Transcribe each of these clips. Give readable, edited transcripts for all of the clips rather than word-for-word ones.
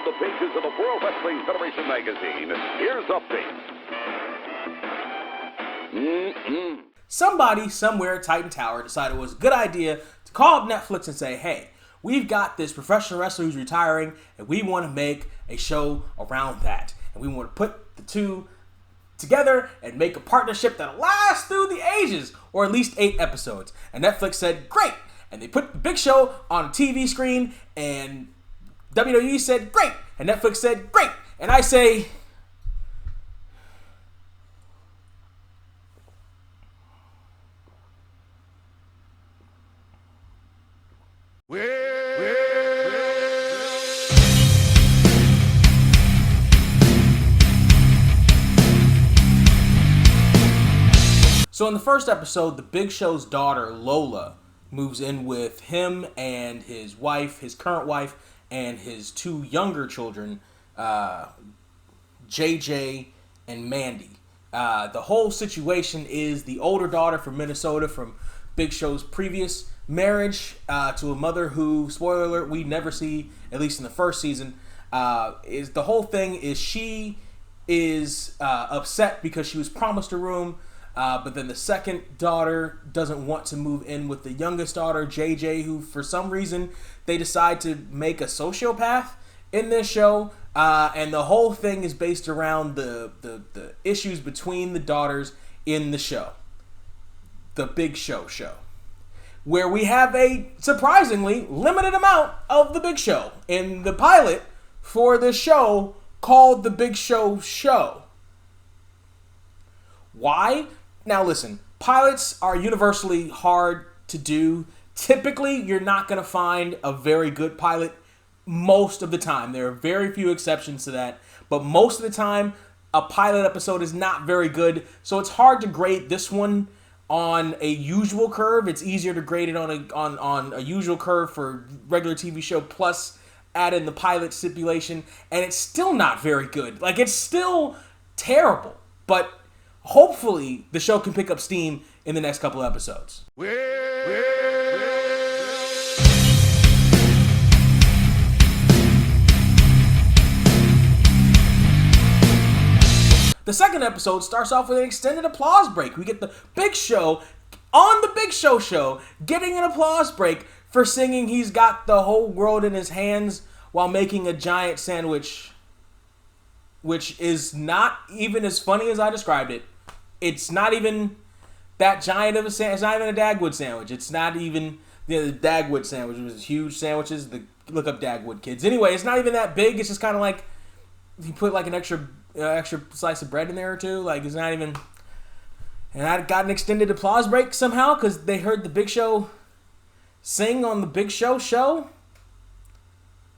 on the pages of the World Wrestling Federation magazine, here's updates. Somebody somewhere at Titan Tower decided it was a good idea to call up Netflix and say, hey, we've got this professional wrestler who's retiring, and we want to make a show around that. And we want to put the two together and make a partnership that'll last through the ages, or at least 8 episodes. And Netflix said, great. And they put the Big Show on a TV screen, and WWE said, great. And Netflix said, great. And I say, so in the first episode, the Big Show's daughter, Lola, moves in with him and his wife, his current wife, and his 2 younger children, JJ and Mandy. The whole situation is the older daughter from Minnesota, from Big Show's previous marriage, to a mother who, spoiler alert, we never see, at least in the first season, is the whole thing is she is upset because she was promised a room, but then the second daughter doesn't want to move in with the youngest daughter, JJ, who for some reason they decide to make a sociopath in this show. And the whole thing is based around the issues between the daughters in the show. The Big Show show. Where we have a surprisingly limited amount of the Big Show in the pilot for the show called The Big Show Show. Why? Now listen, pilots are universally hard to do. Typically, you're not going to find a very good pilot most of the time. There are very few exceptions to that. But most of the time, a pilot episode is not very good. So it's hard to grade this one on a usual curve. It's easier to grade it on a usual curve for regular TV show, plus add in the pilot stipulation. And it's still not very good. Like, it's still terrible. But hopefully, the show can pick up steam in the next couple of episodes. The second episode starts off with an extended applause break. We get the Big Show on the Big Show show getting an applause break for singing "He's Got the Whole World in His Hands" while making a giant sandwich, which is not even as funny as I described it. It's not even that giant of a sandwich. It's not even a Dagwood sandwich. It's not even the Dagwood sandwich. It was huge sandwiches. Look up Dagwood, kids. Anyway, it's not even that big. It's just kind of like you put like an extra slice of bread in there or two. Like, it's not even. And I got an extended applause break somehow because they heard the Big Show sing on the Big Show show.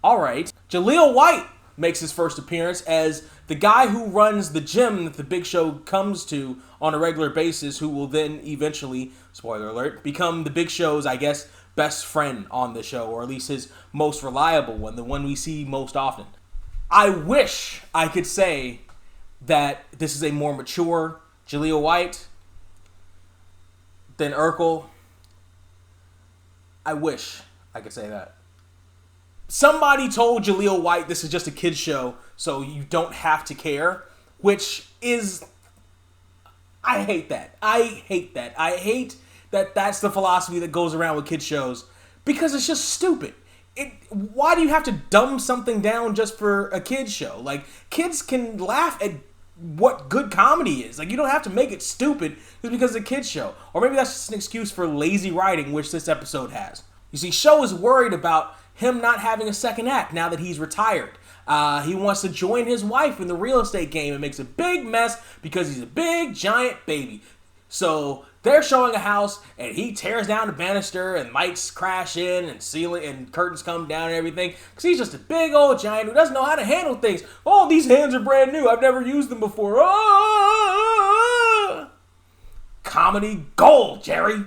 All right. Jaleel White makes his first appearance as the guy who runs the gym that the Big Show comes to on a regular basis, who will then eventually, spoiler alert, become the Big Show's, I guess, best friend on the show, or at least his most reliable one, the one we see most often. I wish I could say that this is a more mature Jaleel White than Urkel. I wish I could say that. Somebody told Jaleel White this is just a kid's show, so you don't have to care, which is... I hate that. I hate that that's the philosophy that goes around with kids shows, because it's just stupid. Why do you have to dumb something down just for a kid's show? Like, kids can laugh at what good comedy is. Like, you don't have to make it stupid just because it's a kid's show. Or maybe that's just an excuse for lazy writing, which this episode has. You see, Show is worried about him not having a second act now that he's retired. He wants to join his wife in the real estate game and makes a big mess because he's a big, giant baby. So they're showing a house, and he tears down the banister, and lights crash in, and ceiling and curtains come down and everything, because he's just a big old giant who doesn't know how to handle things. Oh, these hands are brand new. I've never used them before. Oh! Comedy gold, Jerry.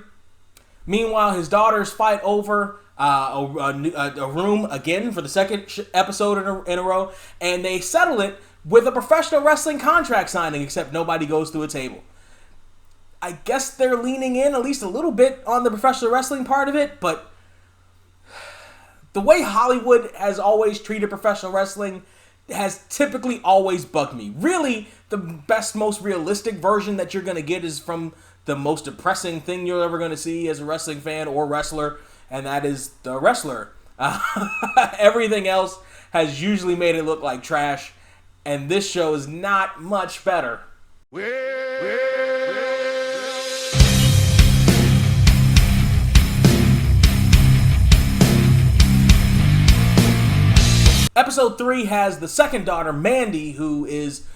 Meanwhile, his daughters fight over a room again for the second episode in a row, and they settle it with a professional wrestling contract signing, except nobody goes through a table. I guess they're leaning in at least a little bit on the professional wrestling part of it, but The way Hollywood has always treated professional wrestling has typically always bugged me. Really, the best, most realistic version that you're going to get is from the most depressing thing you're ever going to see as a wrestling fan or wrestler, and that is the wrestler. Everything else has usually made it look like trash, and this show is not much better. Episode 3 has the second daughter, Mandy, who is,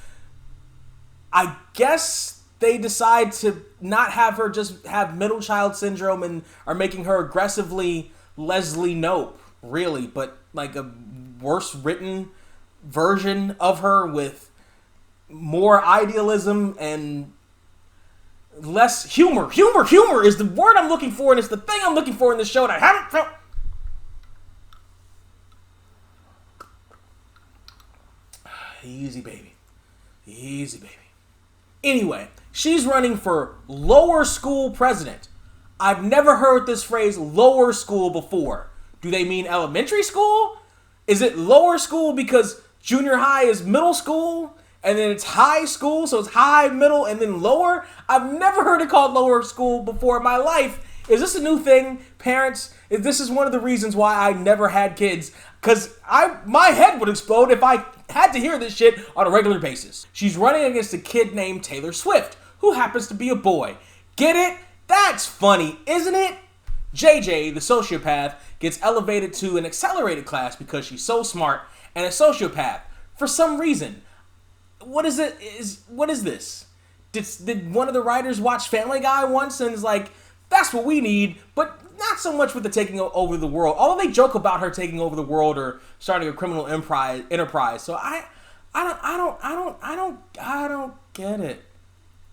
I guess they decide to not have her just have middle child syndrome and are making her aggressively Leslie Knope, really, but like a worse written version of her with more idealism and less humor. Humor is the word I'm looking for, and it's the thing I'm looking for in this show, and I haven't felt. Easy, baby. Easy, baby. Anyway, she's running for lower school president. I've never heard this phrase lower school before. Do they mean elementary school? Is it lower school because junior high is middle school and then it's high school, so it's high, middle, and then lower? I've never heard it called lower school before in my life. Is this a new thing, parents? This is one of the reasons why I never had kids, because my head would explode if I had to hear this shit on a regular basis. She's running against a kid named Taylor Swift, who happens to be a boy. Get it? That's funny, isn't it? JJ, the sociopath, gets elevated to an accelerated class because she's so smart and a sociopath. For some reason. What is this? Did one of the writers watch Family Guy once and is like, that's what we need, but not so much with the taking over the world. Although they joke about her taking over the world or starting a criminal enterprise. So I don't get it.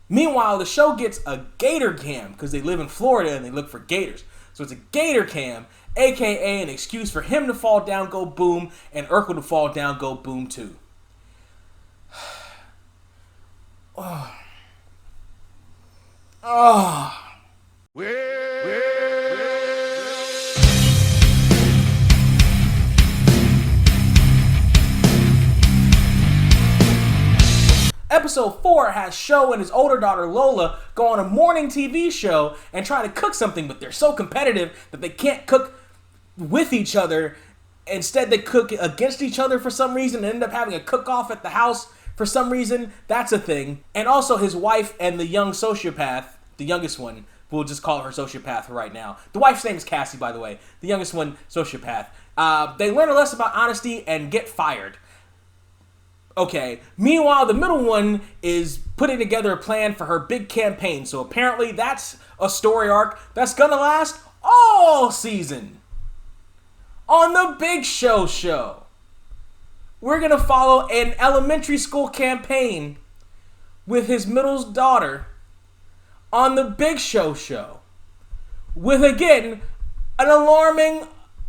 Meanwhile, the show gets a gator cam because they live in Florida and they look for gators. So it's a gator cam, aka an excuse for him to fall down, go boom, and Urkel to fall down, go boom too. Oh. Episode 4 has Sho and his older daughter Lola go on a morning TV show and try to cook something, but they're so competitive that they can't cook with each other. Instead, they cook against each other for some reason and end up having a cook-off at the house for some reason. That's a thing. And also his wife and the young sociopath, the youngest one, we'll just call her sociopath right now. The wife's name is Cassie, by the way. The youngest one, sociopath. They learn a lesson about honesty and get fired. Okay. Meanwhile, the middle one is putting together a plan for her big campaign. So apparently that's a story arc that's gonna last all season. On the Big Show, we're gonna follow an elementary school campaign with his middle daughter on the Big Show with, again, an alarming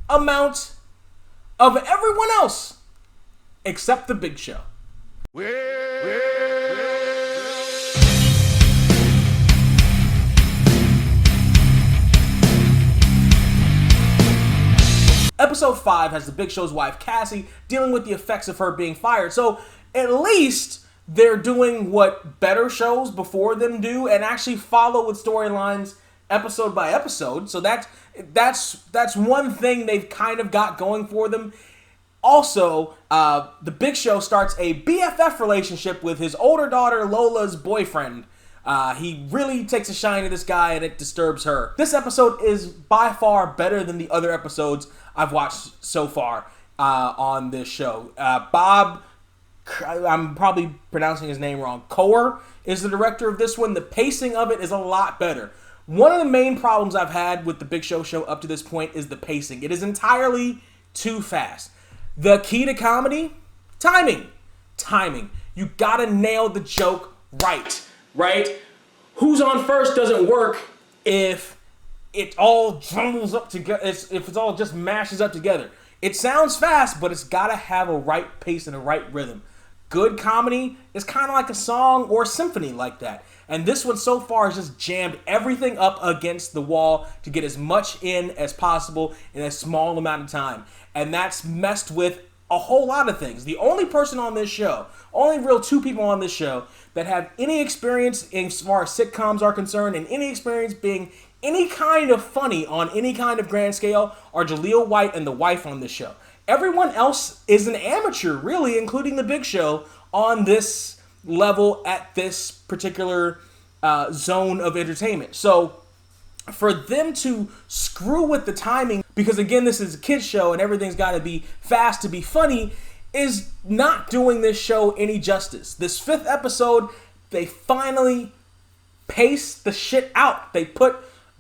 amount of everyone else except the Big Show. Episode 5 has the Big Show's wife, Cassie, dealing with the effects of her being fired. So at least they're doing what better shows before them do and actually follow with storylines episode by episode. So that's one thing they've kind of got going for them. Also, the Big Show starts a BFF relationship with his older daughter Lola's boyfriend. He really takes a shine to this guy and it disturbs her. This episode is by far better than the other episodes I've watched so far on this show. Bob, I'm probably pronouncing his name wrong, Koer is the director of this one. The pacing of it is a lot better. One of the main problems I've had with the Big Show up to this point is the pacing. It is entirely too fast. The key to comedy? Timing. You gotta nail the joke right? Who's on first doesn't work if it all jumbles up together, if it all just mashes up together. It sounds fast, but it's gotta have a right pace and a right rhythm. good comedy is kind of like a song or a symphony like that. And this one so far has just jammed everything up against the wall to get as much in as possible in a small amount of time. And that's messed with a whole lot of things. The only person on this show, only real two people on this show that have any experience as far as sitcoms are concerned and any experience being any kind of funny on any kind of grand scale are Jaleel White and the wife on this show. Everyone else is an amateur, really, including the Big Show, on this level at this particular zone of entertainment. So for them to screw with the timing, because again, this is a kid's show and everything's got to be fast to be funny, is not doing this show any justice. This 5th episode, they finally paced the shit out. They put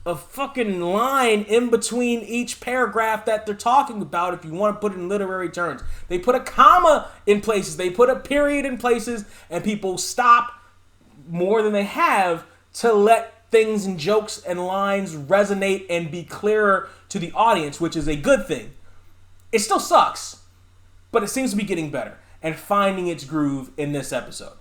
a fucking line in between each paragraph that they're talking about, if you want to put it in literary terms. They put a comma in places, they put a period in places, and people stop more than they have to let things and jokes and lines resonate and be clearer to the audience, which is a good thing. It still sucks, but it seems to be getting better and finding its groove in this episode.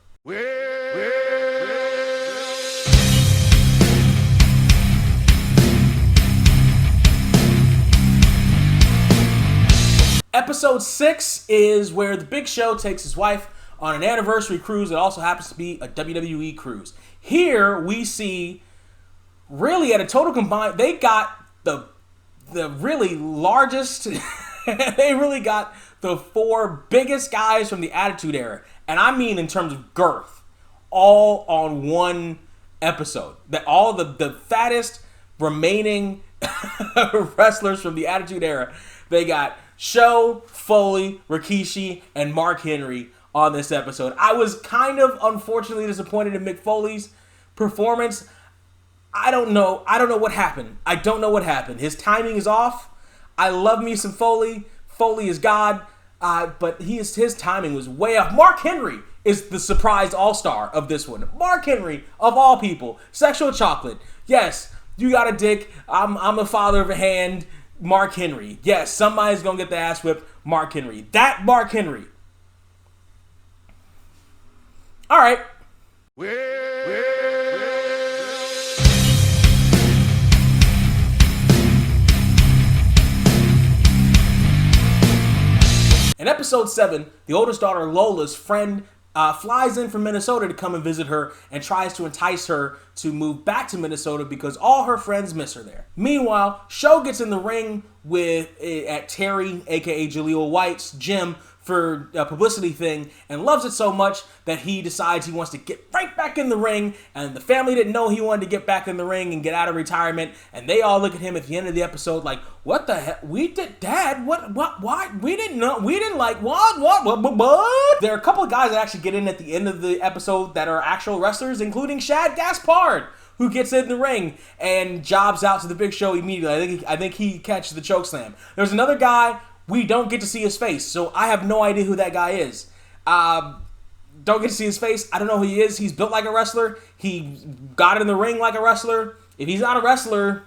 Episode 6 is where the Big Show takes his wife on an anniversary cruise that also happens to be a WWE cruise. Here we see, really at a total combined, they got the really largest, they really got the 4 biggest guys from the Attitude Era. And I mean in terms of girth, all on one episode. That all the fattest remaining wrestlers from the Attitude Era, they got Show, Foley, Rikishi, and Mark Henry on this episode. I was kind of unfortunately disappointed in Mick Foley's performance. I don't know what happened. I don't know what happened. His timing is off. I love me some Foley. Foley is God. But his timing was way off. Mark Henry is the surprise all-star of this one. Mark Henry, of all people. Sexual chocolate. Yes, you got a dick. I'm a father of a hand. Mark Henry. Yes, somebody's going to get the ass whipped. Mark Henry. That Mark Henry. All right. In episode 7, the oldest daughter, Lola's friend, flies in from Minnesota to come and visit her and tries to entice her to move back to Minnesota because all her friends miss her there. Meanwhile, Show gets in the ring at Terry, aka Jaleel White's gym for a publicity thing and loves it so much that he decides he wants to get right back in the ring, and the family didn't know he wanted to get back in the ring and get out of retirement, and they all look at him at the end of the episode like, what the heck? We did, Dad, what, why? We didn't know, we didn't like, what? There are a couple of guys that actually get in at the end of the episode that are actual wrestlers, including Shad Gaspard, who gets in the ring and jobs out to the Big Show immediately. I think he catches the choke slam. There's another guy, we don't get to see his face, so I have no idea who that guy is. Don't get to see his face. I don't know who he is. He's built like a wrestler. He got in the ring like a wrestler. If he's not a wrestler,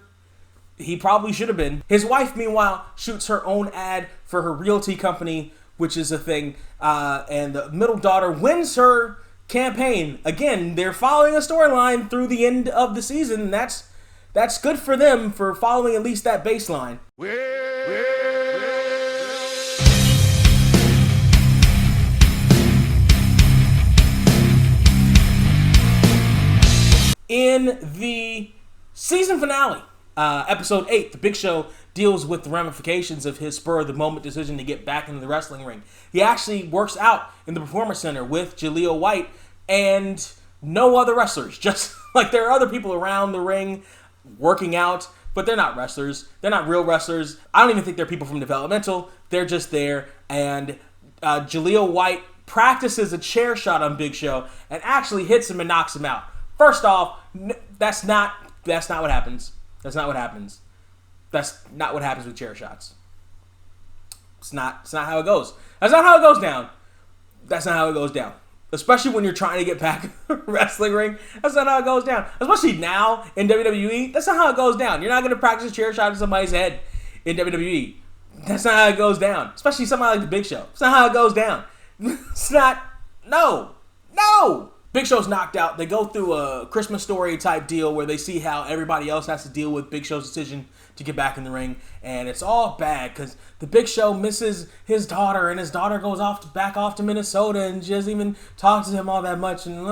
he probably should have been. His wife, meanwhile, shoots her own ad for her realty company, which is a thing, and the middle daughter wins her campaign. Again, they're following a storyline through the end of the season, and that's good for them for following at least that baseline. In the season finale, episode 8, the Big Show deals with the ramifications of his spur-of-the-moment decision to get back into the wrestling ring. He actually works out in the Performance Center with Jaleel White and no other wrestlers. Just like there are other people around the ring working out, but they're not wrestlers. They're not real wrestlers. I don't even think they're people from developmental. They're just there, and Jaleel White practices a chair shot on Big Show and actually hits him and knocks him out. First off, that's not what happens. That's not what happens. That's not what happens with chair shots. It's not how it goes. That's not how it goes down. That's not how it goes down. Especially when you're trying to get back in the wrestling ring. That's not how it goes down. Especially now in WWE. That's not how it goes down. You're not going to practice a chair shot to somebody's head in WWE. That's not how it goes down. Especially somebody like the Big Show. It's not how it goes down. It's not No! Big Show's knocked out. They go through a Christmas Story type deal where they see how everybody else has to deal with Big Show's decision to get back in the ring. And it's all bad because the Big Show misses his daughter, and his daughter goes back off to Minnesota and she doesn't even talk to him all that much. And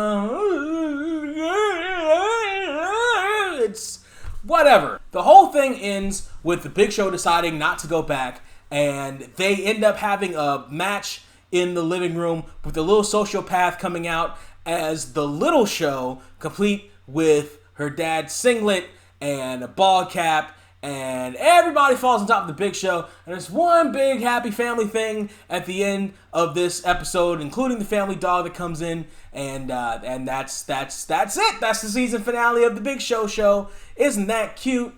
it's whatever. The whole thing ends with the Big Show deciding not to go back, and they end up having a match in the living room with the little sociopath coming out as the Little Show, complete with her dad's singlet and a ball cap, and everybody falls on top of the Big Show, and it's one big happy family thing at the end of this episode, including the family dog that comes in, and that's it. That's the season finale of the Big Show show. Isn't that cute?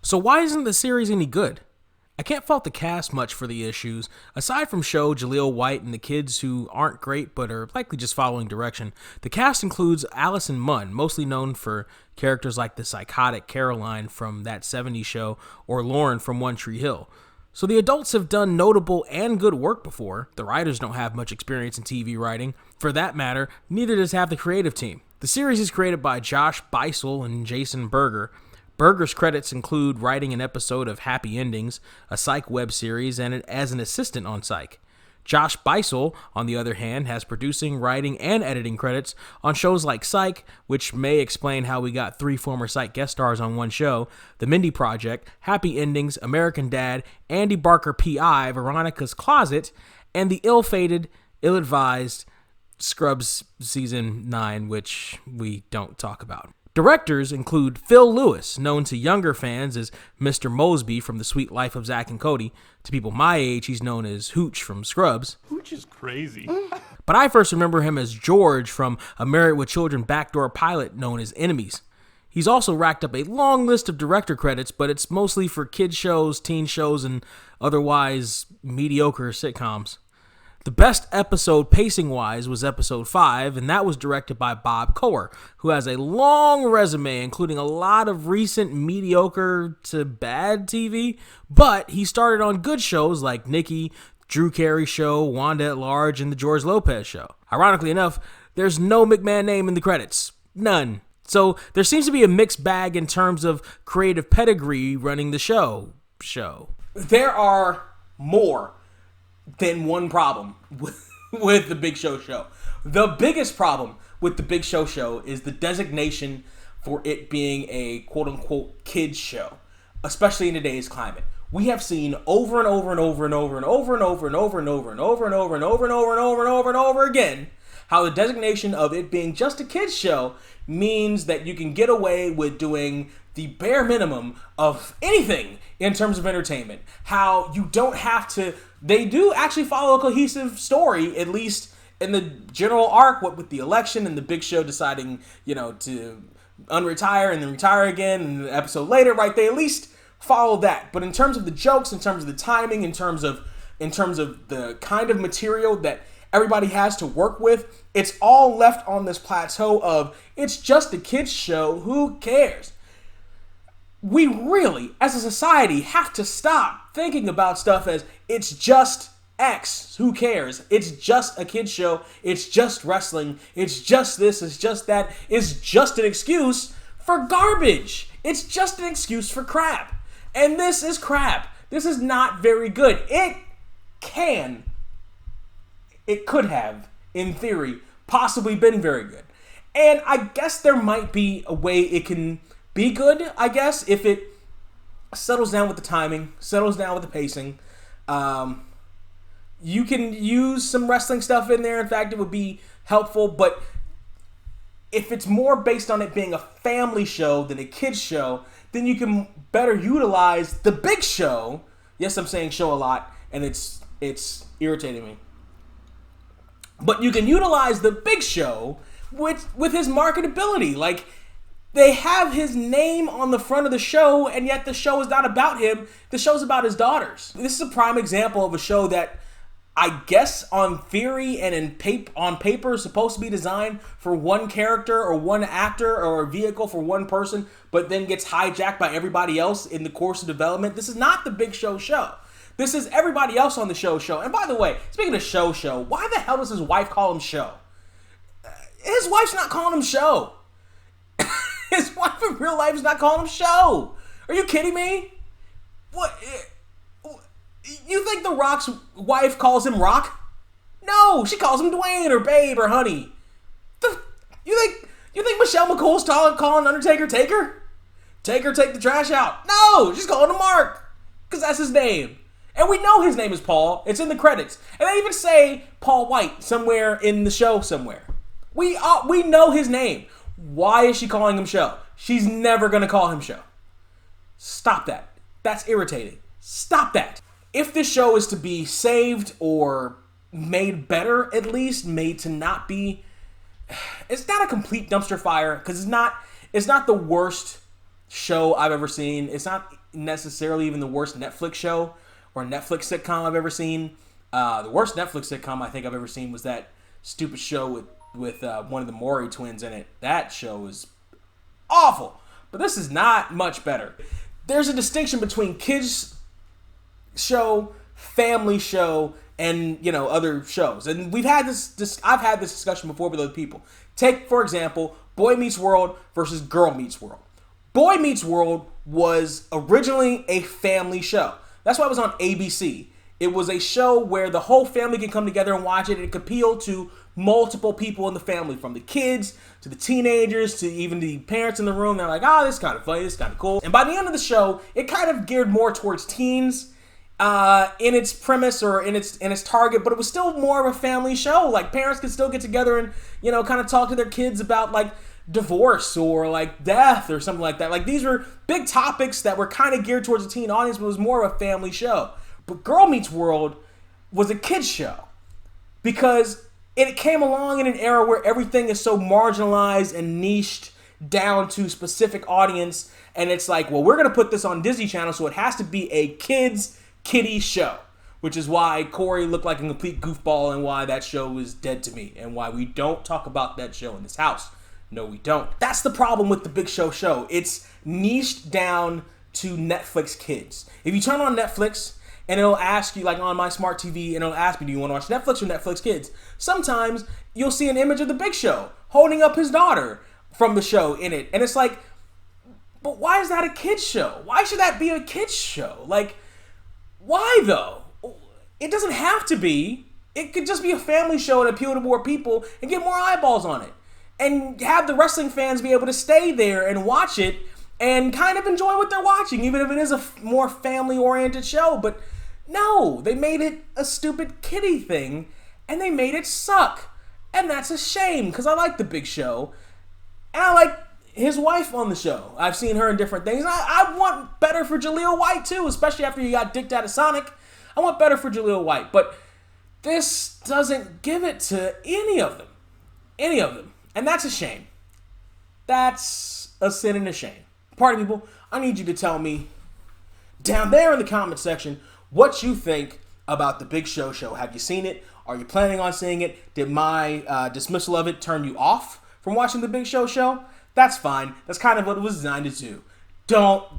So why isn't the series any good? I can't fault the cast much for the issues. Aside from Show, Jaleel White, and the kids who aren't great but are likely just following direction, the cast includes Allison Munn, mostly known for characters like the psychotic Caroline from That 70s Show or Lauren from One Tree Hill. So the adults have done notable and good work before. The writers don't have much experience in TV writing. For that matter, neither does have the creative team. The series is created by Josh Beisel and Jason Berger. Berger's credits include writing an episode of Happy Endings, a Psych web series, and as an assistant on Psych. Josh Beisel, on the other hand, has producing, writing, and editing credits on shows like Psych, which may explain how we got 3 former Psych guest stars on one show, The Mindy Project, Happy Endings, American Dad, Andy Barker P.I., Veronica's Closet, and the ill-fated, ill-advised Scrubs Season 9, which we don't talk about. Directors include Phil Lewis, known to younger fans as Mr. Mosby from The Sweet Life of Zack and Cody. To people my age, he's known as Hooch from Scrubs. Hooch is crazy. But I first remember him as George from a Married with Children backdoor pilot known as Enemies. He's also racked up a long list of director credits, but it's mostly for kids shows, teen shows, and otherwise mediocre sitcoms. The best episode pacing-wise was episode 5, and that was directed by Bob Koer, who has a long resume, including a lot of recent mediocre to bad TV, but he started on good shows like Nikki, Drew Carey Show, Wanda at Large, and The George Lopez Show. Ironically enough, there's no McMahon name in the credits. None. So there seems to be a mixed bag in terms of creative pedigree running the show. There are more than one problem with the Big Show show. The biggest problem with the Big Show show is the designation for it being a quote-unquote kids show, especially in today's climate. We have seen over and over and over and over and over and over and over and over and over and over and over and over and over and over and over again how the designation of it being just a kids show means that you can get away with doing the bare minimum of anything in terms of entertainment. How you don't have to. They do actually follow a cohesive story, at least in the general arc, what with the election and the Big Show deciding, to unretire and then retire again, and an episode later, right? They at least follow that. But in terms of the jokes, in terms of the timing, in terms of the kind of material that everybody has to work with, it's all left on this plateau of it's just a kids show. Who cares? We really, as a society, have to stop thinking about stuff as it's just X. Who cares? It's just a kid's show. It's just wrestling. It's just this. It's just that. It's just an excuse for garbage. It's just an excuse for crap. And this is crap. This is not very good. It could have, in theory, possibly been very good. And I guess there might be a way it can be good, I guess, if it settles down with the timing, settles down with the pacing. You can use some wrestling stuff in there. In fact, it would be helpful. But if it's more based on it being a family show than a kid's show, then you can better utilize the Big Show. Yes, I'm saying show a lot, and it's irritating me. But you can utilize the Big Show with his marketability. Like, they have his name on the front of the show, and yet the show is not about him. The show's about his daughters. This is a prime example of a show that I guess on theory and on paper is supposed to be designed for one character or one actor or a vehicle for one person, but then gets hijacked by everybody else in the course of development. This is not the Big Show show. This is everybody else on the show. And by the way, speaking of show, why the hell does his wife call him show? His wife's not calling him show. His wife in real life is not calling him show. Are you kidding me? What? You think The Rock's wife calls him Rock? No, she calls him Dwayne or Babe or Honey. You think Michelle McCool's calling Undertaker Taker? Taker, take the trash out. No, she's calling him Mark. Because that's his name. And we know his name is Paul. It's in the credits. And they even say Paul White somewhere in the show somewhere. We know his name. Why is she calling him show? She's never going to call him show. Stop that. That's irritating. Stop that. If this show is to be saved or made better, at least made to not be, it's not a complete dumpster fire, because it's not the worst show I've ever seen. It's not necessarily even the worst Netflix show or Netflix sitcom I've ever seen. The worst Netflix sitcom I think I've ever seen was that stupid show with one of the Maury twins in it. That show was awful. But this is not much better. There's a distinction between kids show, family show, and other shows. And we've had I've had this discussion before with other people. Take, for example, Boy Meets World versus Girl Meets World. Boy Meets World was originally a family show. That's why it was on ABC. It was a show where the whole family can come together and watch it. It could appeal to multiple people in the family, from the kids to the teenagers to even the parents in the room. They're like, this is kind of funny, this is kind of cool. And by the end of the show, it kind of geared more towards teens in its premise or in its target, but it was still more of a family show. Like, parents could still get together and, kind of talk to their kids about, like, divorce or, like, death or something like that. Like, these were big topics that were kind of geared towards a teen audience, but it was more of a family show. But Girl Meets World was a kid's show because it came along in an era where everything is so marginalized and niched down to specific audience, and it's like, well, we're going to put this on Disney Channel, so it has to be a kiddie show, which is why Corey looked like a complete goofball and why that show is dead to me and why we don't talk about that show in this house. No, we don't. That's the problem with the Big Show show. It's niched down to Netflix kids. If you turn on Netflix, and it'll ask you, like on my smart TV, and it'll ask me, do you want to watch Netflix or Netflix Kids? Sometimes you'll see an image of the Big Show holding up his daughter from the show in it. And it's like, but why is that a kid's show? Why should that be a kid's show? Like, why though? It doesn't have to be. It could just be a family show and appeal to more people and get more eyeballs on it. And have the wrestling fans be able to stay there and watch it and kind of enjoy what they're watching, even if it is a more family-oriented show. But no, they made it a stupid kiddie thing, and they made it suck. And that's a shame, because I like the Big Show, and I like his wife on the show. I've seen her in different things. I want better for Jaleel White, too, especially after he got dicked out of Sonic. I want better for Jaleel White, but this doesn't give it to any of them. Any of them. And that's a shame. That's a sin and a shame. Party people, I need you to tell me down there in the comment section what you think about the Big Show show. Have you seen it? Are you planning on seeing it? Did my dismissal of it turn you off from watching the Big Show show? That's fine. That's kind of what it was designed to do.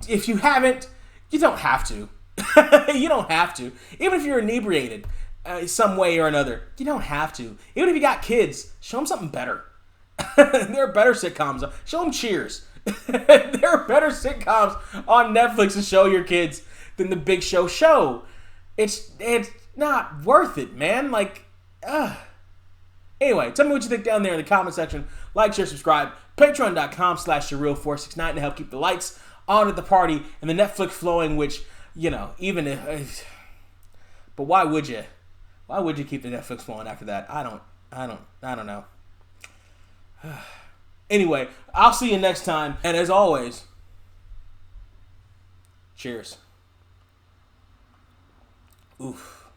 If you haven't, you don't have to. You don't have to. Even if you're inebriated some way or another, you don't have to. Even if you got kids, show them something better. There are better sitcoms. Show them Cheers. There are better sitcoms on Netflix to show your kids than the Big Show show. It's not worth it, man. Like, Anyway, tell me what you think down there in the comment section. Like, share, subscribe. Patreon.com/surreal469 to help keep the lights on at the party and the Netflix flowing, which, even if... But why would you? Why would you keep the Netflix flowing after that? I don't know. Anyway, I'll see you next time. And as always, cheers. Oof.